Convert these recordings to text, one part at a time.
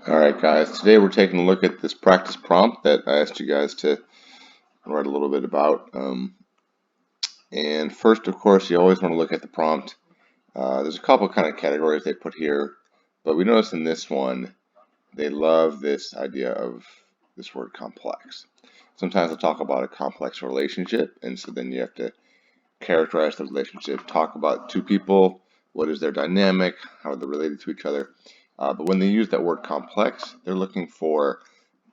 Alright guys, today we're taking a look at this practice prompt that I asked you guys to write a little bit about. And first, of course, you always want to look at the prompt. There's a couple kind of categories they put here, but we notice in this one, they love this idea of this word complex. Sometimes they'll talk about a complex relationship, and so then you have to characterize the relationship, talk about two people, what is their dynamic, how are they related to each other. But when they use that word complex, they're looking for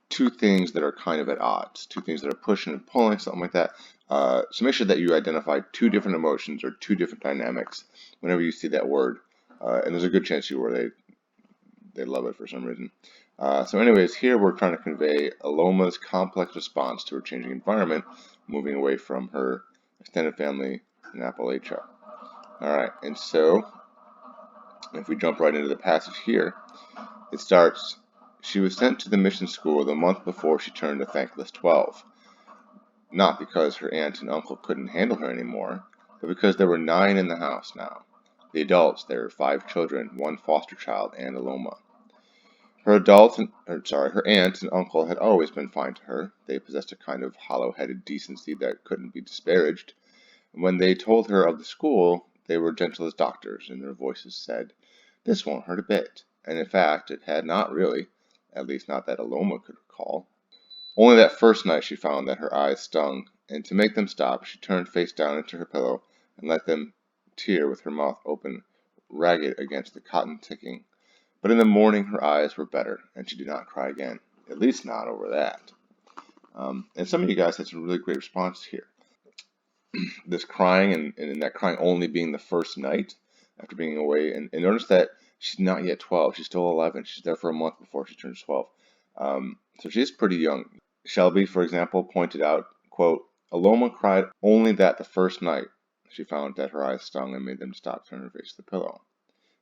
two things that are kind of at odds, two things that are pushing and pulling, something like that. So make sure that you identify two different emotions or two different dynamics whenever you see that word. And there's a good chance you were they love it for some reason. So anyways, here we're trying to convey Aloma's complex response to her changing environment, moving away from her extended family in Appalachia. All right, and so if we jump right into the passage here, it starts, she was sent to the mission school the month before she turned a thankless 12. Not because her aunt and uncle couldn't handle her anymore, but because there were 9 in the house now. The adults, there were 5 children, 1 foster child, and Aloma. Her aunt and uncle had always been fine to her. They possessed a kind of hollow-headed decency that couldn't be disparaged. When they told her of the school, they were gentle as doctors, and their voices said, "This won't hurt a bit." And in fact, it had not really, at least not that Aloma could recall. Only that first night she found that her eyes stung, and to make them stop, she turned face down into her pillow and let them tear with her mouth open, ragged against the cotton ticking. But in the morning her eyes were better, and she did not cry again, at least not over that. And some of you guys had some really great responses here. This crying and that crying only being the first night after being away. And notice that she's not yet 12. She's still 11. She's there for a month before she turns 12. So she's pretty young. Shelby, for example, pointed out, quote, Aloma cried only that the first night she found that her eyes stung and made them stop turning her face to the pillow.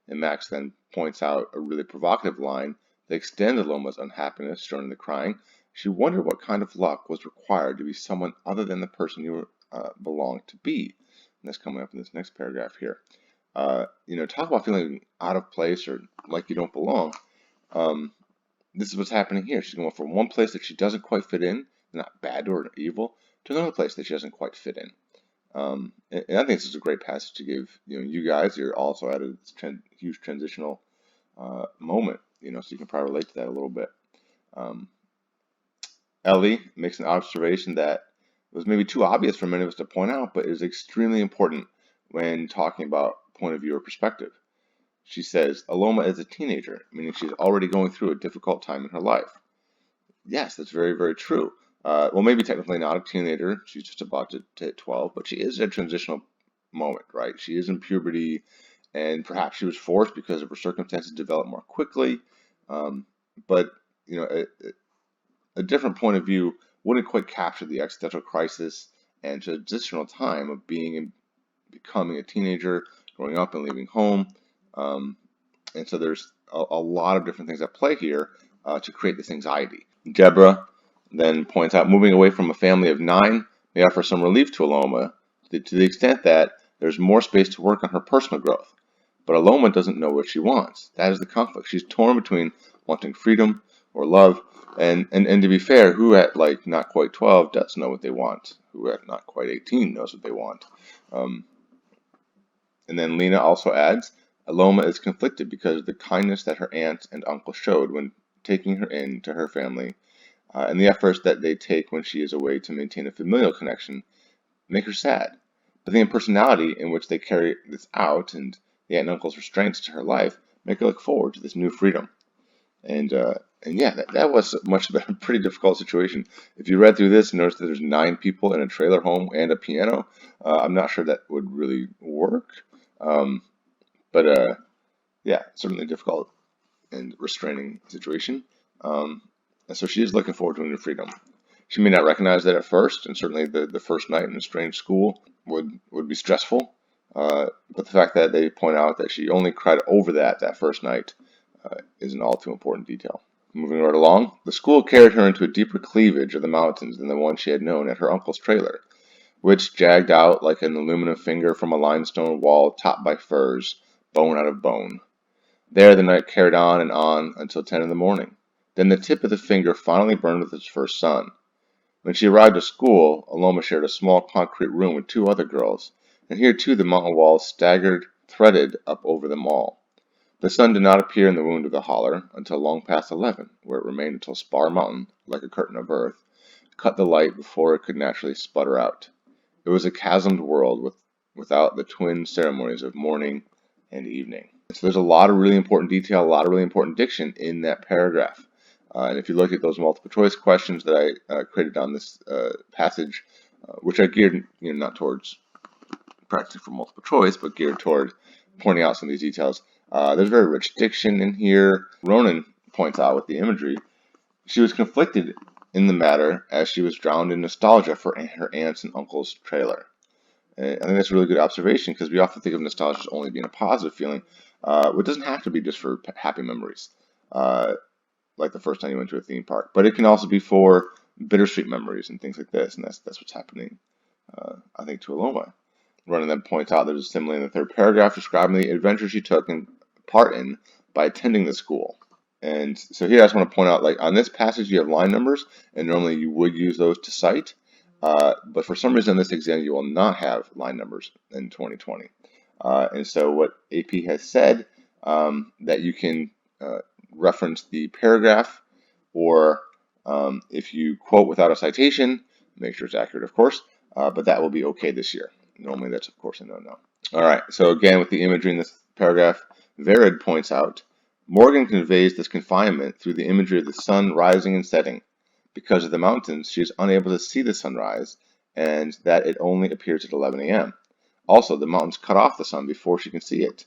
And Max then points out a really provocative line that extended Aloma's unhappiness, showing the crying. She wondered what kind of luck was required to be someone other than the person you belonged to be. And that's coming up in this next paragraph here. Talk about feeling out of place or like you don't belong. This is what's happening here. She's going from one place that she doesn't quite fit in, not bad or evil, to another place that she doesn't quite fit in. And I think this is a great passage to give you guys. You're also at a huge transitional moment, so you can probably relate to that a little bit. Ellie makes an observation that was maybe too obvious for many of us to point out, but is extremely important when talking about point of view or perspective. She says, Aloma is a teenager, meaning she's already going through a difficult time in her life. Yes, that's very, very true. Well, maybe technically not a teenager. She's just about to hit 12, but she is at a transitional moment, right? She is in puberty, and perhaps she was forced because of her circumstances to develop more quickly. But, a different point of view wouldn't quite capture the existential crisis and transitional time of being and becoming a teenager, growing up and leaving home. And so there's a lot of different things at play here to create this anxiety. Deborah then points out moving away from a family of 9 may offer some relief to Aloma to the extent that there's more space to work on her personal growth. But Aloma doesn't know what she wants. That is the conflict. She's torn between wanting freedom or love. And to be fair, who at not quite 12 does know what they want? Who at not quite 18 knows what they want? And then Lena also adds, Aloma is conflicted because of the kindness that her aunt and uncle showed when taking her into her family, and the efforts that they take when she is away to maintain a familial connection make her sad. But the impersonality in which they carry this out and the aunt and uncle's restraints to her life make her look forward to this new freedom. And yeah, that was much of a pretty difficult situation. If you read through this and notice that there's 9 people in a trailer home and a piano, I'm not sure that would really work. But yeah, certainly difficult and restraining situation. And so she is looking forward to a new freedom. She may not recognize that at first, and certainly the first night in a strange school would be stressful. But the fact that they point out that she only cried over that first night is an all too important detail. Moving right along, the school carried her into a deeper cleavage of the mountains than the one she had known at her uncle's trailer, which jagged out like an aluminum finger from a limestone wall topped by firs, bone out of bone. There the night carried on and on until 10 in the morning, Then the tip of the finger finally burned with its first sun. When she arrived at school, Aloma shared a small concrete room with 2 other girls, and here too the mountain walls staggered, threaded up over them all. The sun did not appear in the wound of the holler until long past 11, where it remained until Spar Mountain, like a curtain of earth, cut the light before it could naturally sputter out. It was a chasmed world without the twin ceremonies of morning and evening. So there's a lot of really important detail, a lot of really important diction in that paragraph. And if you look at those multiple choice questions that I created on this passage, which I geared not towards practicing for multiple choice, but geared toward pointing out some of these details, there's very rich diction in here. Ronan points out with the imagery, she was conflicted in the matter as she was drowned in nostalgia for her aunt's and uncle's trailer. And I think that's a really good observation because we often think of nostalgia as only being a positive feeling. It doesn't have to be just for happy memories, like the first time you went to a theme park, but it can also be for bittersweet memories and things like this. And that's what's happening, I think, to Aloma. Ronan then points out there's a simile in the third paragraph describing the adventure she took part in by attending the school. And so here I just want to point out, like on this passage, you have line numbers, and normally you would use those to cite. But for some reason, in this exam, you will not have line numbers in 2020. And so what AP has said, that you can reference the paragraph, or if you quote without a citation, make sure it's accurate, of course, but that will be okay this year. Normally, that's, of course, a no-no. All right, so again, with the imagery in this paragraph, Vered points out, Morgan conveys this confinement through the imagery of the sun rising and setting. Because of the mountains, she is unable to see the sunrise, and that it only appears at 11 a.m. Also, the mountains cut off the sun before she can see it.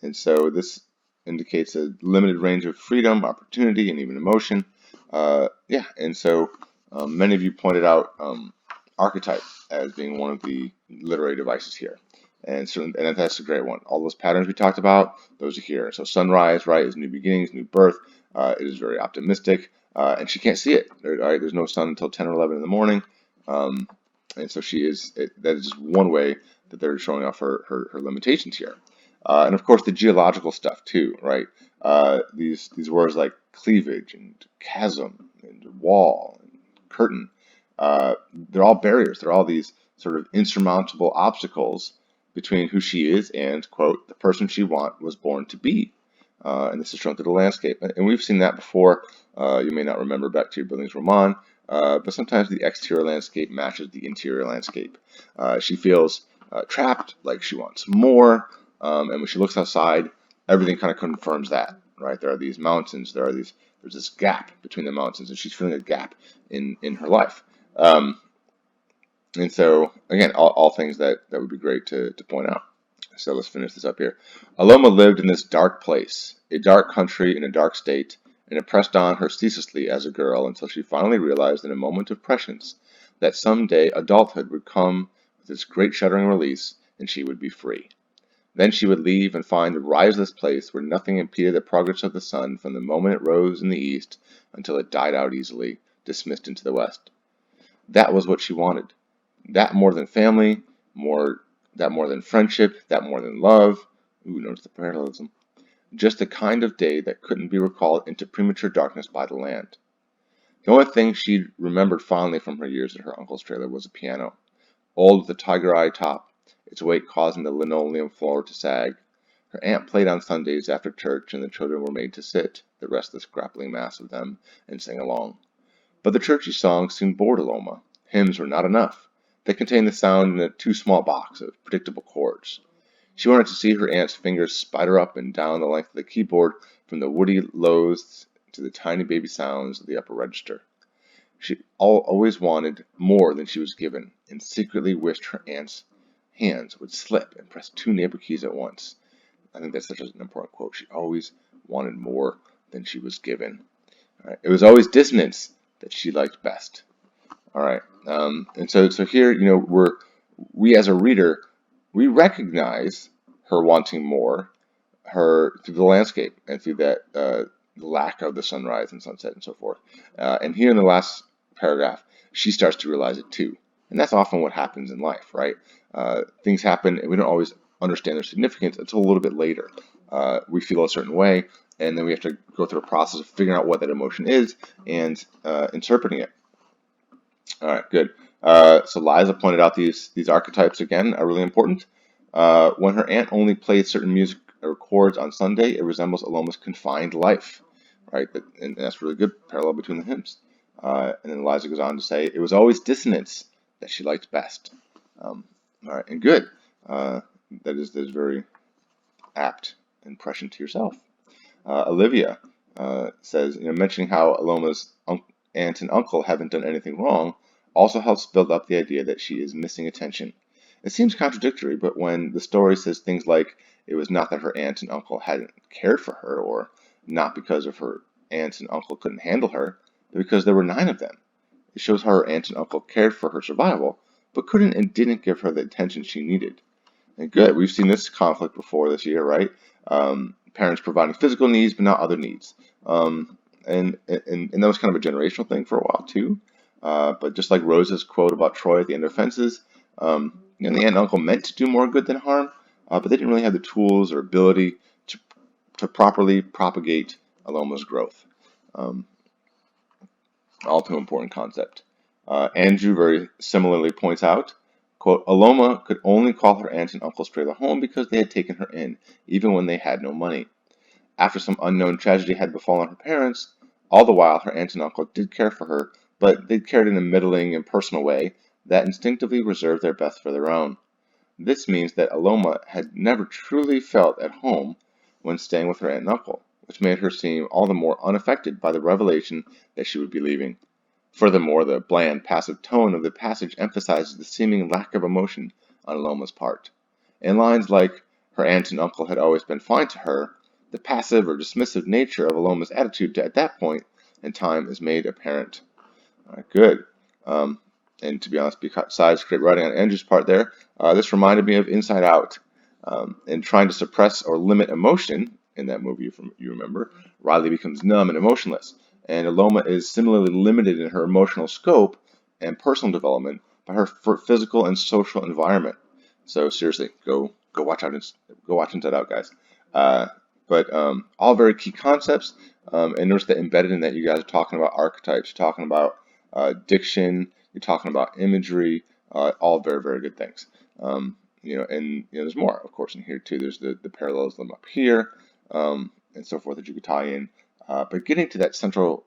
And so this indicates a limited range of freedom, opportunity, and even emotion. And so many of you pointed out archetype as being one of the literary devices here. And that's a great one. All those patterns we talked about, those are here. So sunrise, right, is new beginnings, new birth. It is very optimistic, and she can't see it. Right? There's no sun until 10 or 11 in the morning, and so that is just one way that they're showing off her limitations here. And of course, the geological stuff too, right? These words like cleavage and chasm and wall and curtain, they're all barriers. They're all these sort of insurmountable obstacles between who she is and, quote, the person she was born to be. And this is shown through the landscape. And we've seen that before. You may not remember back to your Billings-Roman, but sometimes the exterior landscape matches the interior landscape. She feels trapped, like she wants more, and when she looks outside, everything kind of confirms that, right? There are these mountains, there's this gap between the mountains, and she's feeling a gap in her life. And so, again, all things that would be great to point out. So let's finish this up here. Aloma lived in this dark place, a dark country in a dark state, and it pressed on her ceaselessly as a girl until she finally realized in a moment of prescience that some day adulthood would come with its great shuddering release, and she would be free. Then she would leave and find the riseless place where nothing impeded the progress of the sun from the moment it rose in the east until it died out easily, dismissed into the west. That was what she wanted. That more than family, that more than friendship, that more than love. Ooh, notice the parallelism. Just a kind of day that couldn't be recalled into premature darkness by the land. The only thing she remembered fondly from her years at her uncle's trailer was a piano, old with a tiger-eye top, its weight causing the linoleum floor to sag. Her aunt played on Sundays after church, and the children were made to sit, the restless grappling mass of them, and sing along. But the churchy songs soon bored Aloma. Hymns were not enough. They contained the sound in a too small box of predictable chords. She wanted to see her aunt's fingers spider up and down the length of the keyboard from the woody lows to the tiny baby sounds of the upper register. She always wanted more than she was given, and secretly wished her aunt's hands would slip and press 2 neighbor keys at once. I think that's such an important quote. She always wanted more than she was given. All right. It was always dissonance that she liked best. All right, and so here, we as a reader, we recognize her wanting more, through the landscape and through that lack of the sunrise and sunset and so forth. And here in the last paragraph, she starts to realize it too, and that's often what happens in life, right? Things happen, and we don't always understand their significance until a little bit later. We feel a certain way, and then we have to go through a process of figuring out what that emotion is and interpreting it. All right, good. So Liza pointed out these archetypes again are really important. When her aunt only plays certain music or chords on Sunday, it resembles Aloma's confined life, right? And that's really good parallel between the hymns. And then Liza goes on to say, it was always dissonance that she liked best. All right, and good. That is very apt and prescient to yourself. Olivia says, mentioning how Aloma's aunt and uncle haven't done anything wrong also helps build up the idea that she is missing attention. It seems contradictory, but when the story says things like it was not that her aunt and uncle hadn't cared for her, or not because of her aunt and uncle couldn't handle her, but because there were 9 of them, it shows how her aunt and uncle cared for her survival, but couldn't and didn't give her the attention she needed. And good, we've seen this conflict before this year, right? Parents providing physical needs, but not other needs. And that was kind of a generational thing for a while too. But just like Rose's quote about Troy at the end of Fences, the aunt and uncle meant to do more good than harm, but they didn't really have the tools or ability to properly propagate Aloma's growth. All too important concept. Andrew very similarly points out, quote, Aloma could only call her aunt and uncle's trailer home because they had taken her in, even when they had no money. After some unknown tragedy had befallen her parents, all the while her aunt and uncle did care for her, but they cared in a middling, impersonal way that instinctively reserved their best for their own. This means that Aloma had never truly felt at home when staying with her aunt and uncle, which made her seem all the more unaffected by the revelation that she would be leaving. Furthermore, the bland, passive tone of the passage emphasizes the seeming lack of emotion on Aloma's part. In lines like, her aunt and uncle had always been fine to her, the passive or dismissive nature of Aloma's attitude at that point in time is made apparent. All right, good. And to be honest, besides great writing on Andrew's part there, this reminded me of Inside Out. In trying to suppress or limit emotion in that movie, you remember, Riley becomes numb and emotionless. And Aloma is similarly limited in her emotional scope and personal development by her physical and social environment. So seriously, go watch Inside Out, guys. But all very key concepts. And notice that embedded in that, you guys are talking about archetypes, you're talking about diction, you're talking about imagery, all very, very good things. And there's more, of course, in here too. There's the parallelism up here, and so forth that you could tie in. But getting to that central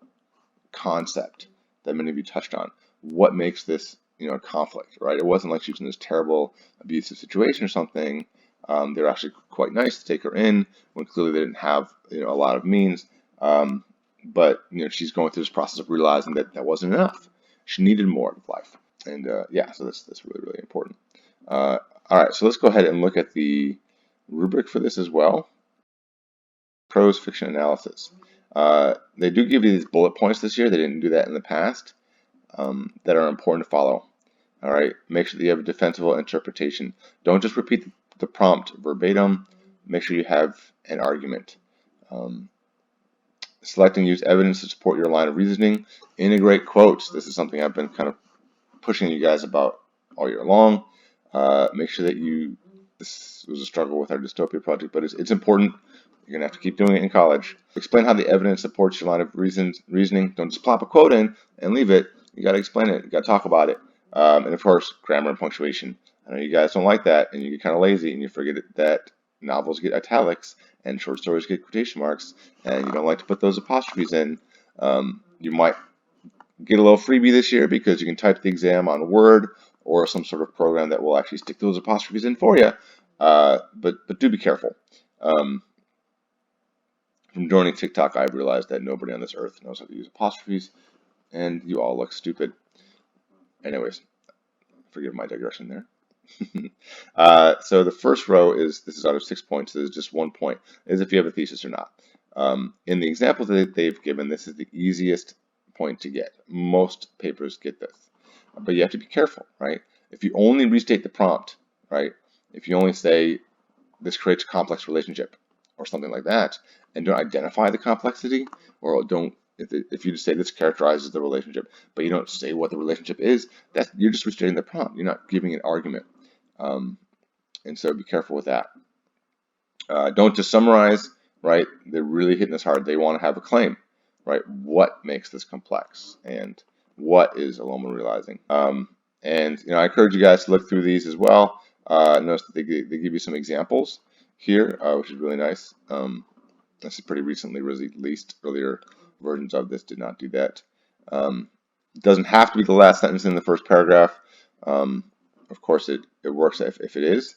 concept that many of you touched on, what makes this a conflict, right? It wasn't like she was in this terrible abusive situation or something. They were actually quite nice to take her in when clearly they didn't have a lot of means. But she's going through this process of realizing that that wasn't enough. She needed more of life, and so that's really, really important. All right, so let's go ahead and look at the rubric for this as well. Prose fiction analysis. They do give you these bullet points this year. They didn't do that in the past. That are important to follow. All right, make sure that you have a defensible interpretation. Don't just repeat the prompt verbatim. Make sure you have an argument. Select and use evidence to support your line of reasoning. Integrate quotes. This is something I've been kind of pushing you guys about all year long. Make sure that this was a struggle with our dystopia project, but it's important. You're going to have to keep doing it in college. Explain how the evidence supports your line of reasoning. Don't just plop a quote in and leave it. You got to explain it. You got to talk about it. And of course, grammar and punctuation. I know you guys don't like that, and you get kind of lazy, and you forget that novels get italics and short stories get quotation marks, and you don't like to put those apostrophes in. You might get a little freebie this year because you can type the exam on Word or some sort of program that will actually stick those apostrophes in for you. But do be careful. From joining TikTok, I've realized that nobody on this earth knows how to use apostrophes, and you all look stupid. Anyways, forgive my digression there. So the first row this is out of 6 points. This is just 1 point, is if you have a thesis or not. In the example that they've given, this is the easiest point to get. Most papers get this, but you have to be careful, right? If you only restate the prompt, right? If you only say this creates a complex relationship or something like that, and don't identify the complexity, or if you just say this characterizes the relationship, but you don't say what the relationship is, you're just restating the prompt. You're not giving an argument, and so be careful with that. Don't just summarize, right? They're really hitting this hard. They want to have a claim, right? What makes this complex, and what is Aloma realizing? And I encourage you guys to look through these as well. Notice that they give you some examples here, which is really nice. This is pretty recently released. Earlier versions of this did not do that. It doesn't have to be the last sentence in the first paragraph. Of course, it works if it is,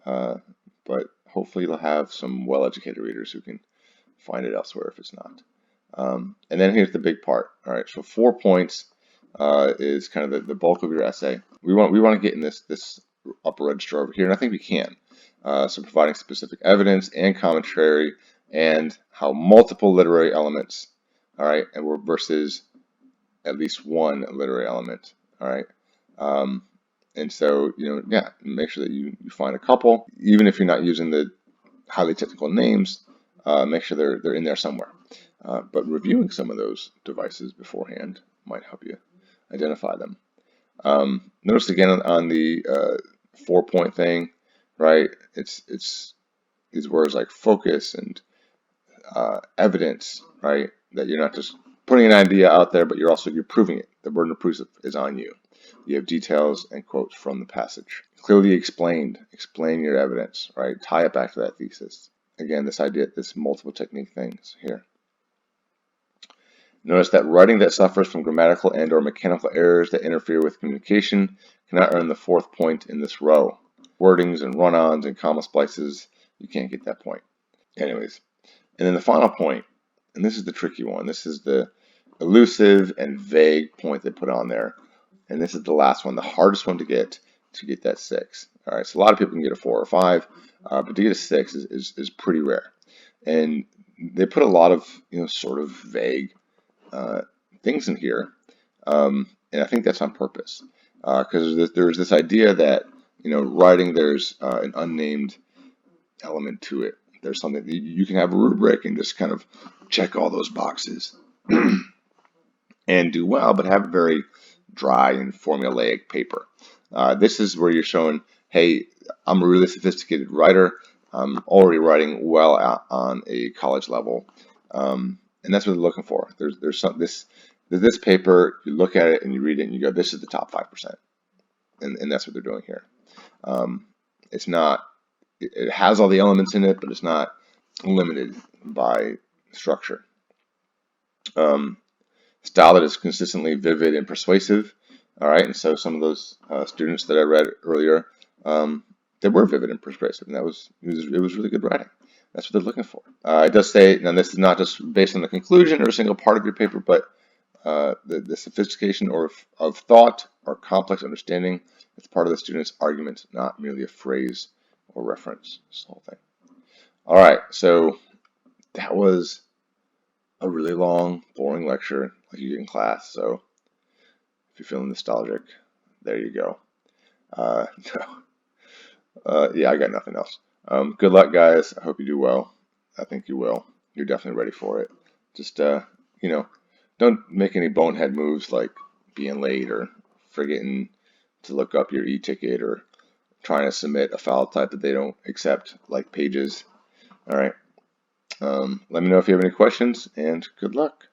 but hopefully you'll have some well-educated readers who can find it elsewhere if it's not. And then here's the big part. All right, so 4 points is kind of the bulk of your essay. We want to get in this upper register over here, and I think we can. So providing specific evidence and commentary, and how multiple literary elements, all right, and we're versus at least one literary element, all right. And so, yeah, make sure that you find a couple, even if you're not using the highly technical names. Make sure they're in there somewhere. But reviewing some of those devices beforehand might help you identify them. Notice again on the 4-point thing, right? It's these words like focus and evidence, right? That you're not just putting an idea out there, but you're proving it. The burden of proof is on you. You have details and quotes from the passage. Clearly explained. Explain your evidence, right? Tie it back to that thesis. Again, this idea, this multiple technique things here. Notice that writing that suffers from grammatical and or mechanical errors that interfere with communication cannot earn the 4th point in this row. Wordings and run-ons and comma splices, you can't get that point. Anyways, and then the final point, and this is the tricky one. This is the elusive and vague point they put on there. And this is the last one, the hardest one to get that 6. All right, so a lot of people can get a 4 or 5, but to get a 6 is pretty rare. And they put a lot of sort of vague things in here, and I think that's on purpose, because there's this idea that writing there's an unnamed element to it. There's something that you can have a rubric and just kind of check all those boxes and do well, but have a very dry and formulaic paper. This is where you're showing, hey, I'm a really sophisticated writer. I'm already writing well out on a college level, and that's what they're looking for. There's this paper. You look at it and you read it and you go, this is the top 5%, and that's what they're doing here. It's not. It has all the elements in it, but it's not limited by structure. Style that is consistently vivid and persuasive. All right, and so some of those students that I read earlier, they were vivid and persuasive, and it was really good writing. That's what they're looking for. It does say, now this is not just based on the conclusion or a single part of your paper, but the sophistication of thought or complex understanding. It's part of the student's argument, not merely a phrase or reference. This whole thing. All right, so that was a really long, boring lecture like you get in class. So if you're feeling nostalgic, there you go. Yeah, I got nothing else. Good luck, guys. I hope you do well. I think you will. You're definitely ready for it. Just, don't make any bonehead moves like being late or forgetting to look up your e-ticket or trying to submit a file type that they don't accept, like Pages. All right. Let me know if you have any questions, and good luck.